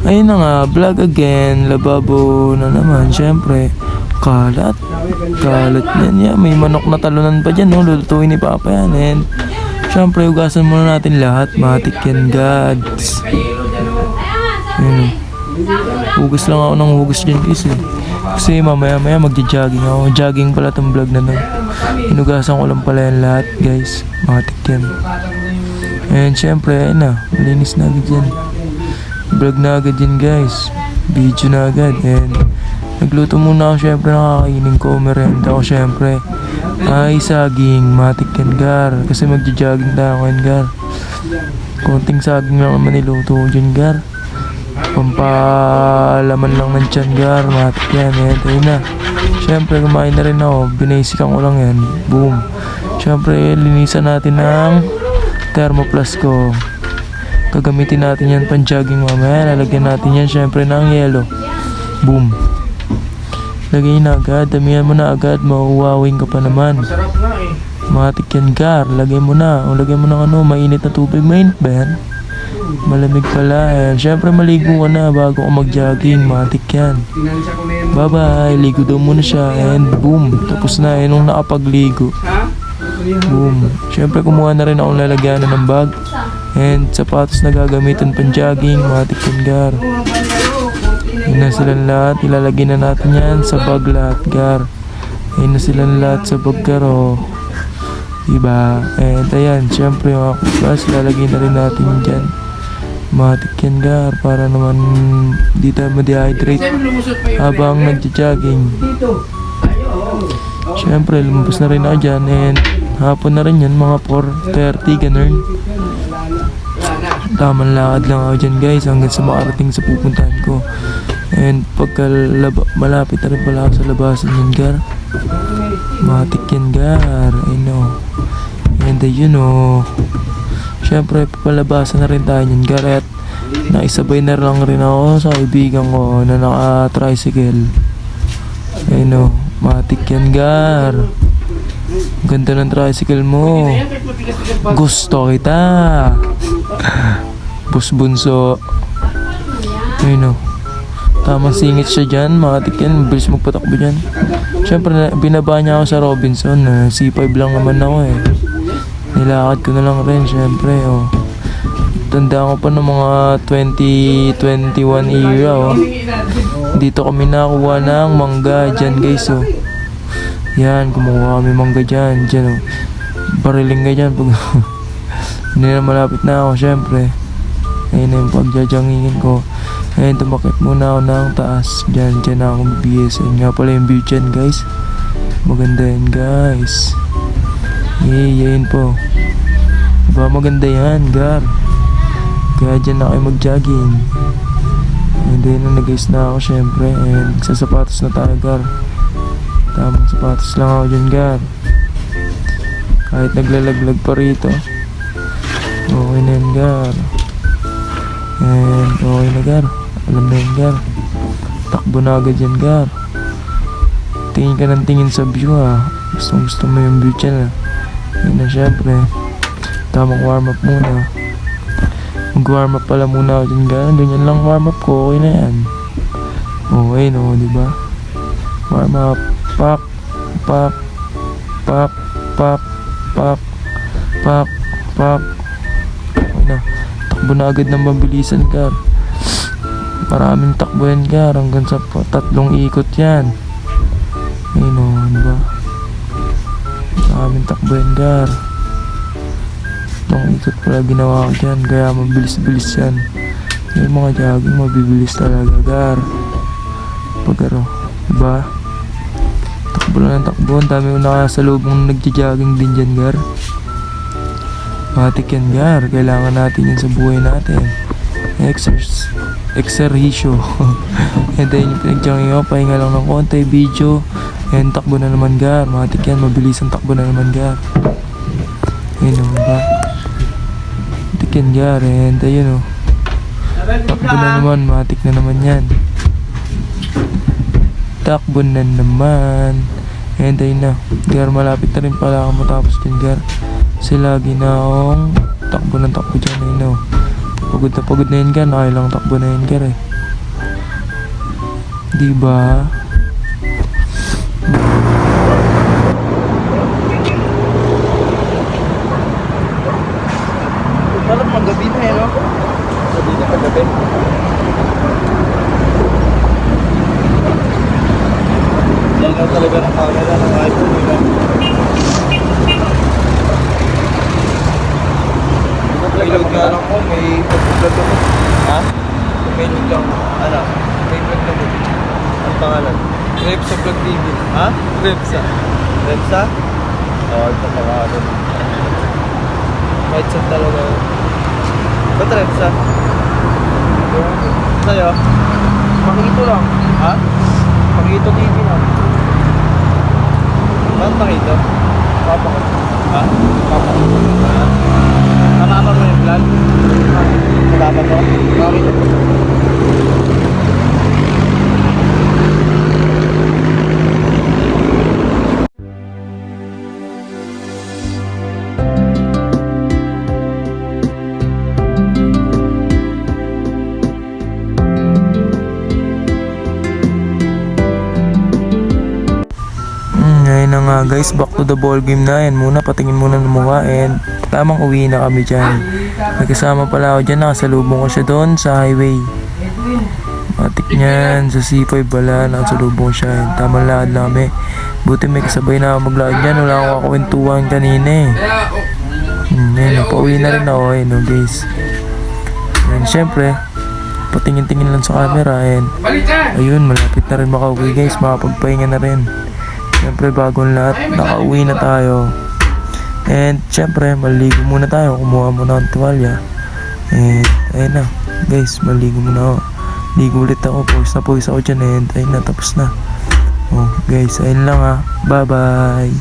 Ayun na nga, vlog again, lababo na naman, syempre. Kalat. Kalat yan. May manok na talunan pa dyan, no? Lulutuin ni Papa yan. And syempre, hugasan muna natin lahat. Matik yan, gods. Ayun. Hugas lang ako ng hugas dyan, guys. Kasi mamaya magja-jogging ako. Jogging pala tong vlog na to. Hinugasan ko lang pala yan lahat, guys. Matik yan. And syempre, ayun na. Malinis na agad yan. Vlog na agad yan, guys. Video na agad. And nagluto muna ako, syempre nakakainin ko. Merenda ko, syempre. Ay, saging. Matik yan, gar. Kasi magja-jogging tayo ngayon, gar. Konting saging lang naman niluto ko dyan, gar. Pampalaman lang ng tiyan, gar. Matik yan. And ayun na. Syempre, kumain na rin ako. Binasikan ko lang yan. Boom. Syempre, linisan natin ng thermoplas ko. Gagamitin natin yan pang-jogging mamaya. Lalagyan natin yan syempre ng yelo. Boom. Lagay na agad. Damihan mo na agad. Mauwawing ka pa naman. Matik yan, gar. Lagay mo na. O lagay mo ng mainit na tubig. Mainit ba yan? Malamig pala. Ayan. Syempre maligo ka na bago ka mag-jogging. Matik yan. Bye bye. Ligo daw muna siya. And boom. Tapos na. Nung nakapagligo. Boom. Syempre kumuha na rin akong lalagyanan ng bag. And sapatos na gagamitin pang jogging. Matik yan, gar. Ayun na silang lahat. Ilalagay na natin yan sa bag lahat, gar. Ayun na silang lahat sa bag, gar, oh. Diba? And ayan, syempre mga kupas, lalagay na rin natin dyan. Matik yan, gar. Para naman di tayo ma-dehydrate habang nagja-jogging. Syempre, lumabas na rin ako dyan. And hapon na rin yan, mga 4:30, ganun. Tamang lakad lang ako dyan, guys, hanggang sa makarating sa pupuntahan ko. And pagka malapit na rin pala ako sa labasan yan, gar. Matik yan, gar. I know. And you know, syempre papalabasan na rin tayo yan, gar. At naisabay na lang rin ako sa kaibigan ko na naka-tricycle. I know. Matik yan, gar. Ganda ng tricycle mo. Gusto kita. Bus bunso. Ayun o. Tamang singit siya dyan. Matik yan. Bilis magpatakbo dyan. Siyempre binaba niya ako sa Robinson. C5 lang naman ako eh. Nilakad ko na lang rin. Siyempre oh. Tanda ko pa ng mga 2021 era oh. Dito kami nakuha ng mangga dyan, guys oh. Yan, kumuha kami mangga dyan. Dyan oh. Bariling ka dyan pag hindi na malapit na ako, syempre. Ayun na yung pagjajanggingin ko. Ayun, tumakit muna ako ng taas. Dyan na ako mag-BS. Ayun nga pala yung view dyan, guys. Maganda yan, guys. Yun po. Diba maganda yan, gar. Kaya dyan na kayo mag-jogging. And then nag-guys na ako, syempre. And sa sapatos na tayo, gar. Tamang sapatos lang ako dyan, gar. Kahit naglalaglag pa rito. Okay na yan, gar. And okay na, gar. Alam na yan, gar. Takbo na agad yan, gar. Tingin ka ng tingin sa view ha. Gusto mo yung view dyan ha. Yun na syempre. Tamang warm up muna. Mag warm up pala muna ako dyan, gar. Ganyan lang warm up ko. Okay na yan. Okay no, diba? Warm up. Pak. Pak. Pak. Pak. Pak. Pak. Pak. Na, takbo na agad ng mabilisan, gar. Maraming takbo yan, gar. Hanggang sa 3 ikot yan. Ayun o, diba? Maraming takbo yan, gar. 3 ikot pala ginawa ko dyan. Kaya mabilis-bilis yan. Yung mga jogging mabibilis talaga, gar. Pagkaro, diba? Takbo lang ng takbo. Ang dami ko nakasalubong nagja-jogging din dyan, gar. Matik yan, gar. Kailangan natin yan sa buhay natin. Exerhisyo. And then yung pinagjangging ako, pahinga lang ng konti, video. And takbo na naman, gar. Matik yan, mabilis ang takbo na naman, gar. Ayun o, ba? Matik yan, gar. And ayun o. Takbo na naman, matik na naman yan. Takbo na naman. And ayun na, gar. Malapit na rin pala ako matapos dyan, gar. Kasi lagi na akong takbo ng takbo dyan, ayun o. Pagod na yun, gar. Nakailang takbo na yun, gar eh. Di ba? Parang paggabi na eh, no? Sabi na paggabi. Yan lang talaga ng camera ng iPhone, di ba? May load nga lang ko, may pag-vlog ako. Ha? May load lang. Ano? May vlog lang ako. Ang pangalan? Repsa Vlog TV. Ha? Repsa. Repsa? Oo, ito pangalan. Headset talaga. Ba't Repsa? Sa'yo? Makito lang. Ha? Makito TV lang. Bakit Makito? Papa ko. Ha? Papa ko. Ha? Kasama mo yung vlog? Kasama mo? Bakit? Ngayon na nga guys, back to the ball game na. Yan muna, patingin muna ng mukha and tamang uwi na kami dyan. May kasama pala ako dyan, nakasalubong ko siya doon sa highway. Matik niyan, sa C5 pala, nakasalubong siya. And tamang lakad na kami. Buti may kasabay na ako maglakad dyan, wala akong kakwentuhan kanina eh. Yan, pauwi na rin ako eh, no guys. And syempre, patingin-tingin lang sa camera and ayun, malapit na rin makauwi guys, makapagpahinga na rin. Siyempre bagong lahat, nakauwi na tayo. And siyempre maligo muna tayo, kumuha muna ng tuwalya. And ayun na guys, maligo muna ako. Ligo ulit ako, pawis na ako dyan and ayun na, tapos na. Oh guys, ayun lang ha, bye bye.